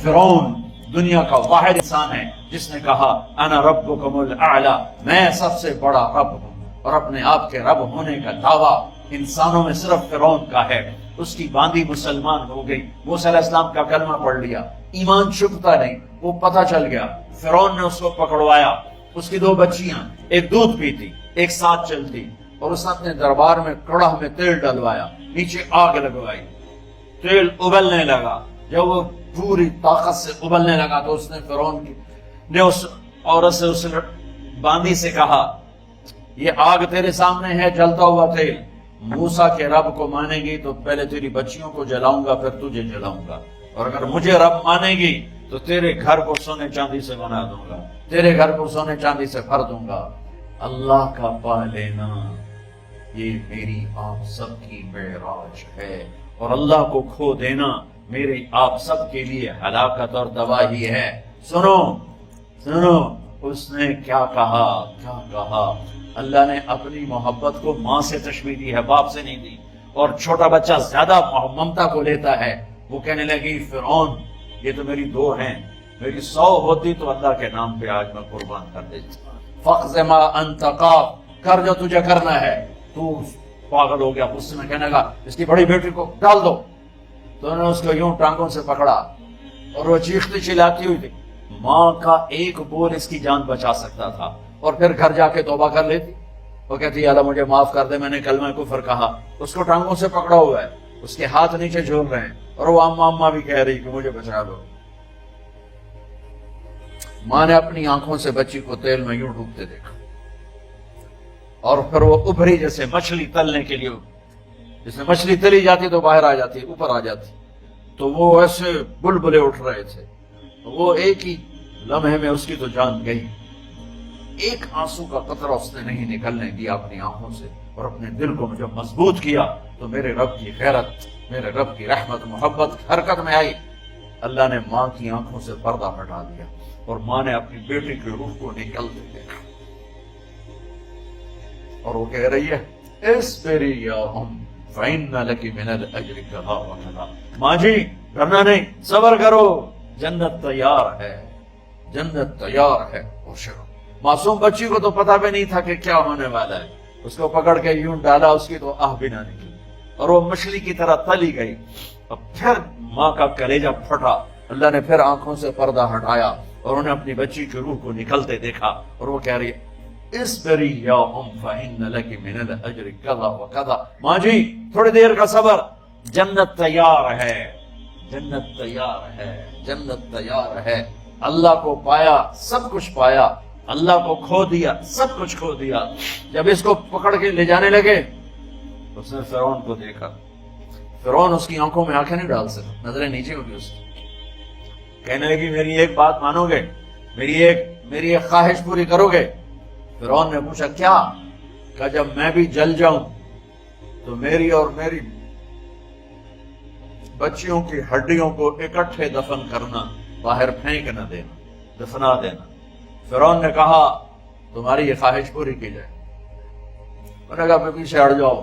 فرعون دنیا کا واحد انسان ہے جس نے کہا انا ربکم الاعلی، میں سب سے بڑا رب ہوں، اور اپنے آپ کے رب ہونے کا دعویٰ انسانوں میں صرف فرعون کا ہے۔ اس کی باندی مسلمان ہو گئی، موسیٰ علیہ السلام کا کلمہ پڑھ لیا، ایمان چھپتا نہیں، وہ پتہ چل گیا، فرعون نے اس کو پکڑوایا۔ اس کی 2 بچیاں، ایک دودھ پیتی ایک ساتھ چلتی، اور اس نے اپنے دربار میں کڑاہ میں تیل ڈلوایا، نیچے آگ لگوائی، تیل ابلنے لگا۔ جب وہ پوری طاقت سے ابلنے لگا تو اس نے فرعون نے اس عورت سے، اس باندی سے کہا یہ آگ تیرے سامنے ہے، جلتا ہوا تیل، موسیٰ کے رب کو مانے گی تو پہلے تیری بچیوں کو جلاؤں گا، پھر تجھے جلاؤں گا، اور اگر مجھے رب مانے گی تو تیرے گھر کو سونے چاندی سے بنا دوں گا، تیرے گھر کو سونے چاندی سے بھر دوں گا۔ اللہ کا پا لینا یہ میری آپ سب کی معراج ہے، اور اللہ کو کھو دینا میرے آپ سب کے لیے ہلاکت اور تباہی ہے۔ سنو سنو، اس نے کیا کہا، کیا کہا۔ اللہ نے اپنی محبت کو ماں سے تشبیہ دی ہے، باپ سے نہیں دی، اور چھوٹا بچہ زیادہ ممتا کو لیتا ہے۔ وہ کہنے لگی فرعون یہ تو میری 2 ہیں، میری 100 ہوتی تو اللہ کے نام پہ آج میں قربان کر دیتا۔ فَقْضِ مَا أَنْتَ قَاضٍ، کر جو تجھے کرنا ہے۔ تو پاگل ہو گیا، غصے میں کہنے لگا اس کی بڑی بیٹی کو ڈال دو۔ تو انہوں نے اس کو یوں ٹانگوں سے پکڑا، اور وہ چیختی چلاتی ہوئی تھی۔ ماں کا ایک بول اس کی جان بچا سکتا تھا، اور پھر گھر جا کے توبہ کر لیتی۔ وہ کہتی اللہ مجھے معاف کر دے، میں نے کلمہ کفر کہا۔ اس کو ٹانگوں سے پکڑا ہوا ہے، اس کے ہاتھ نیچے جھول رہے ہیں، اور وہ اماں بھی کہہ رہی کہ مجھے بچا دو۔ ماں نے اپنی آنکھوں سے بچی کو تیل میں یوں ڈوبتے دیکھا، اور پھر وہ ابھری جیسے مچھلی تلنے کے لیے، جیسے مچھلی تلی جاتی تو باہر آ جاتی، اوپر آ جاتی، تو وہ ایسے بلبلے اٹھ رہے تھے۔ وہ ایک ہی لمحے میں اس کی تو جان گئی، ایک آنسو کا قطرہ اس نے نہیں نکلنے دیا اپنی آنکھوں سے، اور اپنے دل کو جب مضبوط کیا تو میرے رب کی غیرت، میرے رب کی رحمت محبت حرکت میں آئی۔ اللہ نے ماں کی آنکھوں سے پردہ ہٹا دیا، اور ماں نے اپنی بیٹی کی روح کو نکلتے دیکھا، اور وہ کہہ رہی ہے اصبری یا فَإِنَّ لَكِ مِنَ الْأَجْرِ كَذَا وَكَذَا، ماں جی ڈرنا نہیں، صبر کرو، جنت تیار ہے، جنت تیار ہے۔ معصوم بچی کو تو پتہ بھی نہیں تھا کہ کیا ہونے والا ہے، اس کو پکڑ کے یوں ڈالا، اس کی تو آہ بھی نہ نکلی، اور وہ مچھلی کی طرح تلی گئی۔ اور پھر ماں کا کلیجہ پھٹا، اللہ نے پھر آنکھوں سے پردہ ہٹایا، اور انہیں اپنی بچی کی روح کو نکلتے دیکھا، اور وہ کہہ رہی ہے اصبری یا فإن لك من الأجر كذا وكذا، ماں جی تھوڑی دیر کا صبر، جنت تیار ہے، جنت تیار ہے، جنت تیار ہے۔ اللہ کو پایا سب کچھ پایا، اللہ کو کھو دیا سب کچھ کھو دیا۔ جب اس کو پکڑ کے لے جانے لگے اس نے فرعون کو دیکھا، فرعون اس کی آنکھوں میں آنکھیں نہیں ڈال سکا، نظریں نیچے ہوگی اس کی۔ کہنے لگی میری ایک بات مانو گے، میری ایک خواہش پوری کرو گے؟ فرعون نے پوچھا کیا؟ کہ جب میں بھی جل جاؤں تو میری اور میری بچیوں کی ہڈیوں کو اکٹھے دفن کرنا، باہر پھینک نہ دینا، دفنا دینا۔ فرعون نے کہا تمہاری یہ خواہش پوری کی جائے۔ میں نے کہا پیچھے ہٹ جاؤ،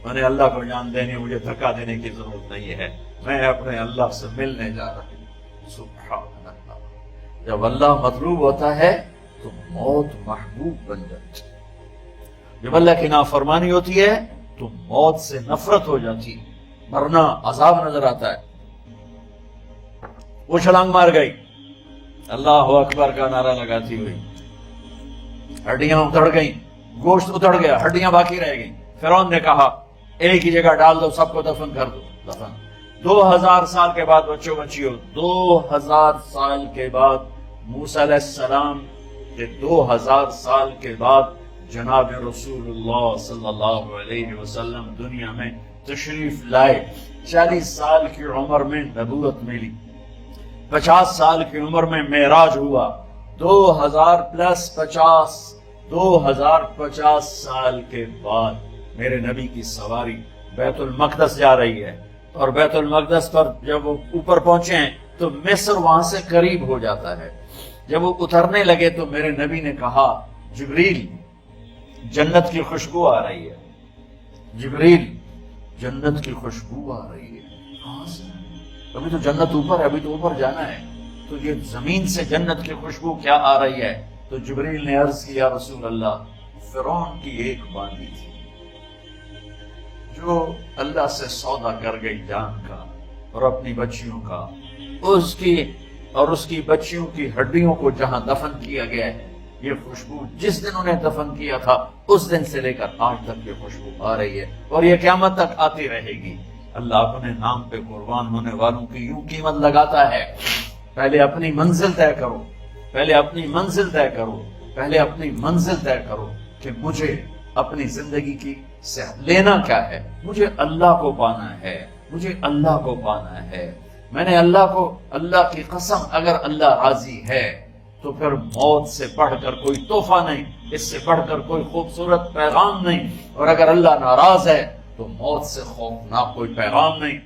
میں نے اللہ کو جان دینی، مجھے دھکا دینے کی ضرورت نہیں ہے، میں اپنے اللہ سے ملنے جا رہا ہوں۔ سبحان اللہ، جب اللہ مطلوب ہوتا ہے تو موت محبوب بن جاتی، جب اللہ کی نافرمانی ہوتی ہے تو موت سے نفرت ہو جاتی، مرنا عذاب نظر آتا ہے۔ وہ چھلانگ مار گئی، اللہ اکبر کا نعرہ لگاتی ہوئی، ہڈیاں اتر گئیں، گوشت اتر گیا، ہڈیاں باقی رہ گئیں۔ فرعون نے کہا ایک ہی جگہ ڈال دو، سب کو دفن کر دو، دفن۔ 2000 سال کے بعد بچوں بچیوں، 2000 سال کے بعد موسیٰ علیہ السلام کے 2000 سال کے بعد جناب رسول اللہ صلی اللہ علیہ وسلم دنیا میں تشریف لائے۔ 40 سال کی عمر میں نبوت ملی، 50 سال کی عمر میں معراج ہوا، 2050 سال کے بعد میرے نبی کی سواری بیت المقدس جا رہی ہے، اور بیت المقدس پر جب وہ اوپر پہنچے ہیں تو مصر وہاں سے قریب ہو جاتا ہے۔ جب وہ اترنے لگے تو میرے نبی نے کہا جبریل جنت کی خوشبو آ رہی ہے، جبریل جنت کی خوشبو آ رہی ہے، کہاں سے؟ ابھی تو جنت اوپر ہے، ابھی تو اوپر جانا ہے۔ تو یہ زمین سے جنت کی خوشبو کیا آ رہی ہے؟ تو جبریل نے عرض کیا رسول اللہ فرعون کی ایک باندی تھی جو اللہ سے سودا کر گئی جان کا اور اپنی بچیوں کا، اس کی بچیوں کی ہڈیوں کو جہاں دفن کیا گیا ہے، یہ خوشبو جس دن انہیں دفن کیا تھا اس دن سے لے کر آج تک یہ خوشبو آ رہی ہے اور یہ قیامت تک آتی رہے گی۔ اللہ اپنے نام پہ قربان ہونے والوں کی یوں قیمت لگاتا ہے، پہلے اپنی منزل طے کرو، پہلے اپنی منزل طے کرو، پہلے اپنی منزل طے کرو کہ مجھے اپنی زندگی کی صحت لینا کیا ہے، مجھے اللہ کو پانا ہے، مجھے اللہ کو پانا ہے۔ میں نے اللہ کی قسم اگر اللہ راضی ہے تو پھر موت سے بڑھ کر کوئی تحفہ نہیں، اس سے بڑھ کر کوئی خوبصورت پیغام نہیں، اور اگر اللہ ناراض ہے تو موت سے خوفناک کوئی پیغام نہیں۔